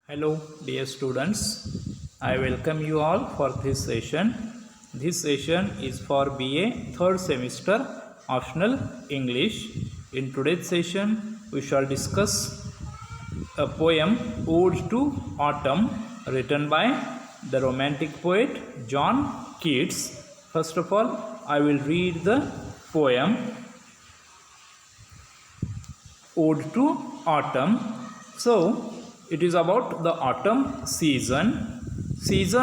Hello, dear students. I welcome you all for this session. This session is for BA third semester optional English. In today's session, we shall discuss a poem Ode to Autumn written by the romantic poet John Keats. First of all, I will read the poem Ode to Autumn. So, it is about the autumn season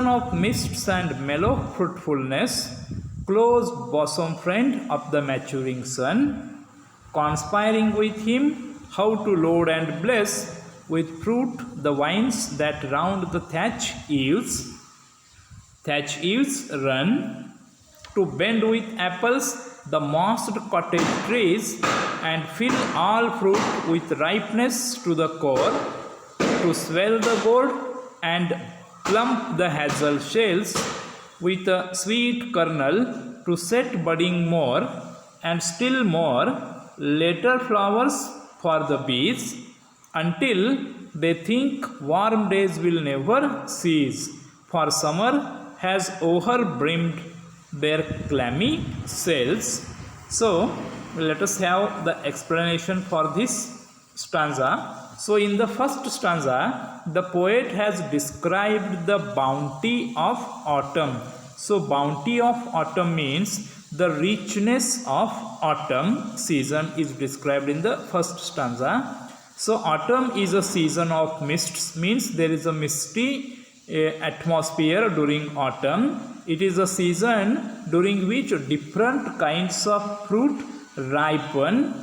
of mists and mellow fruitfulness, close bosom friend of the maturing sun, conspiring with him how to load and bless with fruit the vines that round the thatch eaves run, to bend with apples the mossed cottage trees, and fill all fruit with ripeness to the core, to swell the gourd and plump the hazel shells with a sweet kernel, to set budding more and still more later flowers for the bees, until they think warm days will never cease, for summer has overbrimmed their clammy cells. So, let us have the explanation for this stanza. So, in the first stanza, the poet has described the bounty of autumn. So, bounty of autumn means the richness of autumn season is described in the first stanza. So, autumn is a season of mists, means there is a misty atmosphere during autumn. It is a season during which different kinds of fruit ripen,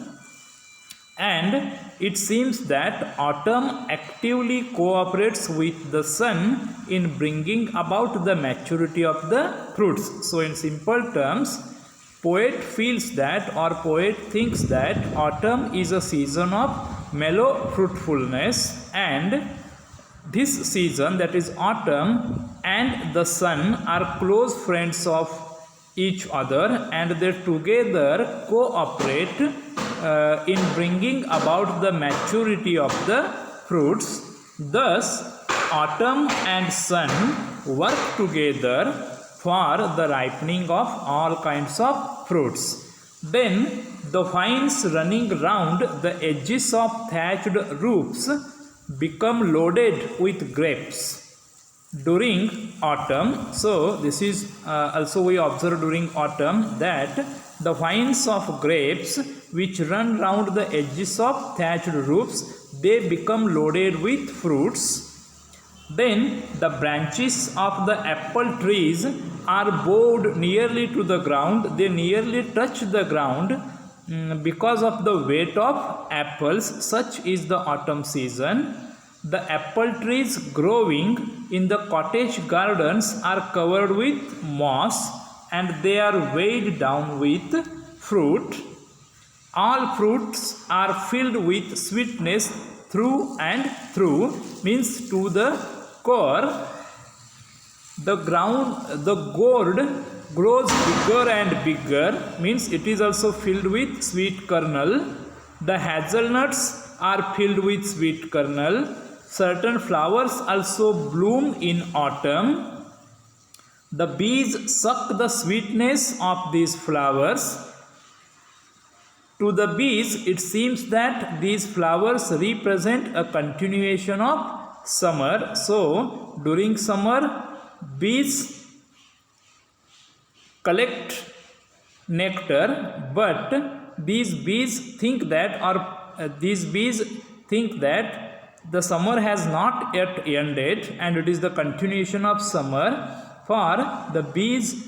and it seems that autumn actively cooperates with the sun in bringing about the maturity of the fruits. So, in simple terms, poet feels that, or poet thinks that, autumn is a season of mellow fruitfulness, and this season, that is autumn, and the sun are close friends of each other, and they together cooperate in bringing about the maturity of the fruits. Thus, autumn and sun work together for the ripening of all kinds of fruits. Then, the vines running round the edges of thatched roofs become loaded with grapes during autumn. So, this is also we observe during autumn that the vines of grapes which run round the edges of thatched roofs, they become loaded with fruits. Then the branches of the apple trees are bowed nearly to the ground, they nearly touch the ground because of the weight of apples. Such is the autumn season. The apple trees growing in the cottage gardens are covered with moss, and they are weighed down with fruit. All fruits are filled with sweetness through and through, means to the core. The gourd grows bigger and bigger, means it is also filled with sweet kernel. The hazelnuts are filled with sweet kernel. Certain flowers also bloom in autumn. The bees suck the sweetness of these flowers. To the bees, it seems that these flowers represent a continuation of summer. So, during summer, bees collect nectar, but these bees think that, the summer has not yet ended, and it is the continuation of summer. For the bees,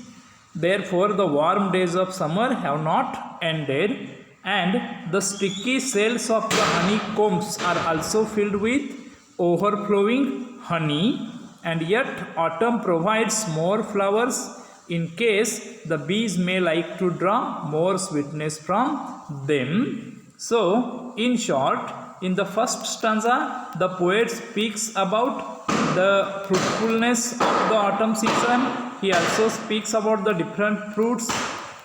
therefore, the warm days of summer have not ended, and the sticky cells of the honeycombs are also filled with overflowing honey, and yet autumn provides more flowers in case the bees may like to draw more sweetness from them. So, in short, in the first stanza, the poet speaks about the fruitfulness of the autumn season. He also speaks about the different fruits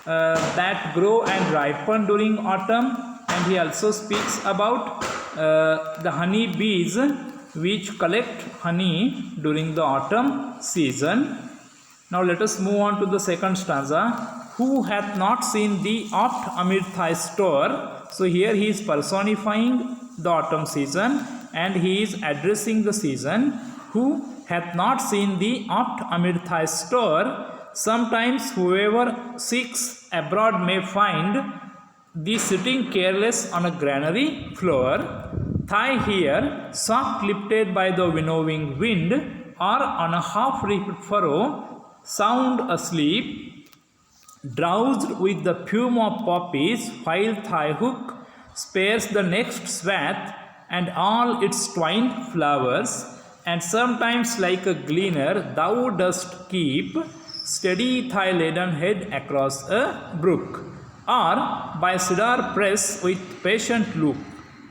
that grow and ripen during autumn, and he also speaks about the honey bees which collect honey during the autumn season. Now let us move on to the second stanza. Who hath not seen thee oft amid thy store? So here he is personifying the autumn season and he is addressing the season. Who hath not seen thee oft amid thy store? Sometimes whoever seeks abroad may find thee sitting careless on a granary floor. Thigh here, soft lifted by the winnowing wind, or on a half-reaped furrow, sound asleep, drowsed with the fume of poppies, while thy hook spares the next swath and all its twined flowers, and sometimes like a gleaner thou dost keep steady thy laden head across a brook, or by cedar press with patient look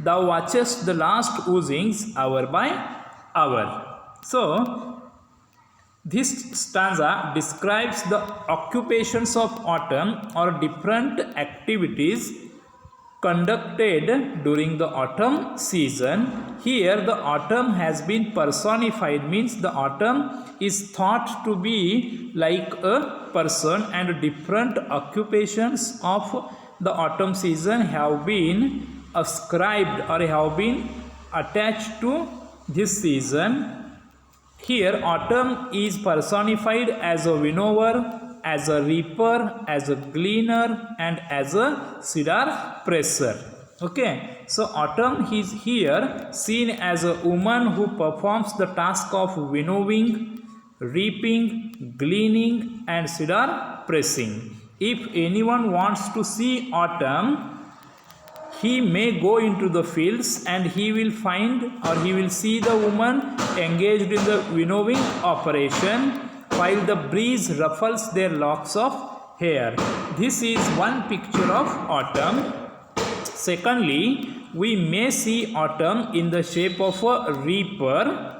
thou watchest the last oozings hour by hour. So this stanza describes the occupations of autumn or different activities conducted during the autumn season. Here the autumn has been personified, means the autumn is thought to be like a person, and different occupations of the autumn season have been ascribed or have been attached to this season. Here autumn is personified as a winnower, as a reaper, as a gleaner, and as a cedar presser. Okay, so autumn is here seen as a woman who performs the task of winnowing, reaping, gleaning, and cedar pressing. If anyone wants to see autumn, he may go into the fields and he will find or he will see the woman engaged in the winnowing operation while the breeze ruffles their locks of hair. This is one picture of autumn. Secondly, we may see autumn in the shape of a reaper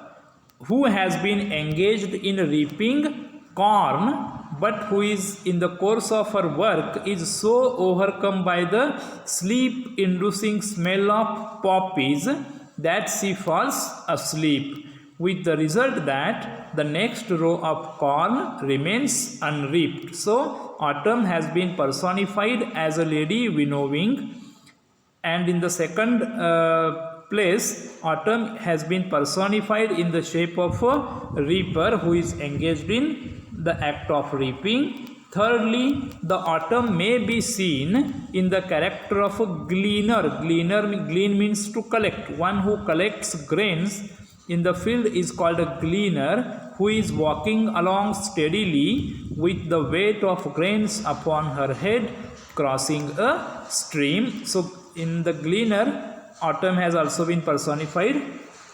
who has been engaged in reaping corn, but who is in the course of her work is so overcome by the sleep inducing smell of poppies that she falls asleep, with the result that the next row of corn remains unreaped. So autumn has been personified as a lady winnowing, and in the second place autumn has been personified in the shape of a reaper who is engaged in the act of reaping. Thirdly, the autumn may be seen in the character of a gleaner. Glean means to collect. One who collects grains in the field is called a gleaner, who is walking along steadily with the weight of grains upon her head, crossing a stream. So in the gleaner, autumn has also been personified.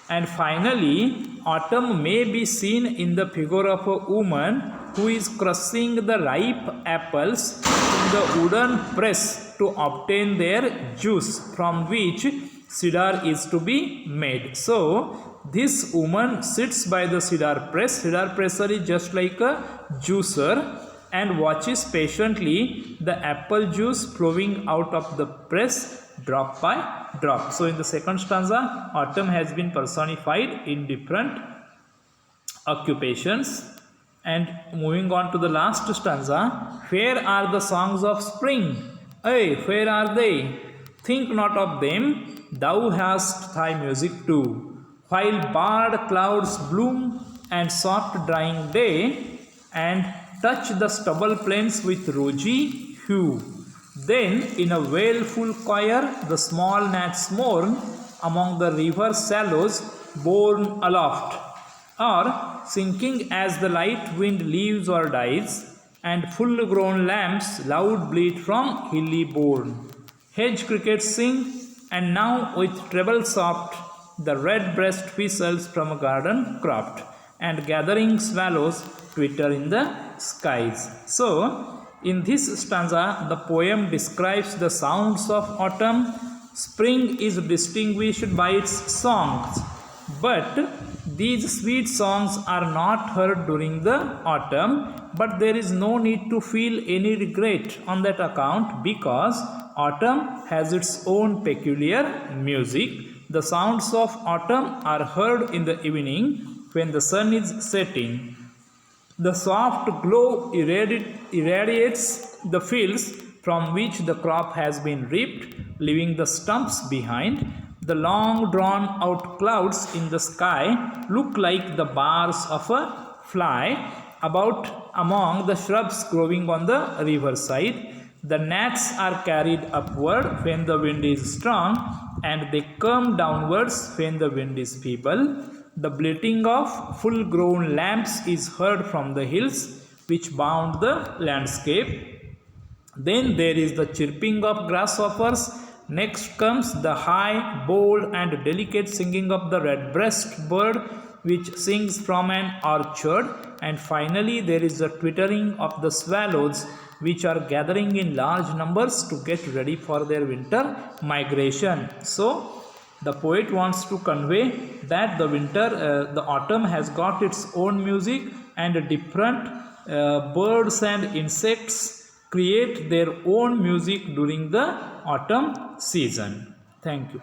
And finally, autumn may be seen in the figure of a woman who is crushing the ripe apples in the wooden press to obtain their juice, from which cedar is to be made. So this woman sits by the cedar press. Cedar presser is just like a juicer and watches patiently the apple juice flowing out of the press drop by drop. So in the second stanza, autumn has been personified in different occupations. And moving on to the last stanza, where are the songs of spring? Ay, where are they? Think not of them, thou hast thy music too. While barred clouds bloom and soft drying day, and touch the stubble plains with rosy hue. Then in a wailful choir the small gnats mourn among the river shallows borne aloft, or sinking as the light wind leaves or dies, and full-grown lambs loud bleat from hilly bourne. Hedge crickets sing, and now with treble soft the red-breast whistles from a garden cropped, and gathering swallows twitter in the skies. So in this stanza, the poem describes the sounds of autumn. Spring is distinguished by its songs, but these sweet songs are not heard during the autumn. But there is no need to feel any regret on that account, because autumn has its own peculiar music. The sounds of autumn are heard in the evening when the sun is setting. The soft glow irradiates the fields from which the crop has been reaped, leaving the stumps behind. The long drawn out clouds in the sky look like the bars of a fly about among the shrubs growing on the riverside. The gnats are carried upward when the wind is strong, and they come downwards when the wind is feeble. The bleating of full grown lambs is heard from the hills which bound the landscape. Then there is the chirping of grasshoppers. Next comes the high, bold, and delicate singing of the redbreast bird, which sings from an orchard. And finally, there is the twittering of the swallows, which are gathering in large numbers to get ready for their winter migration. So, the poet wants to convey that the autumn has got its own music, and different birds and insects create their own music during the autumn season. Thank you.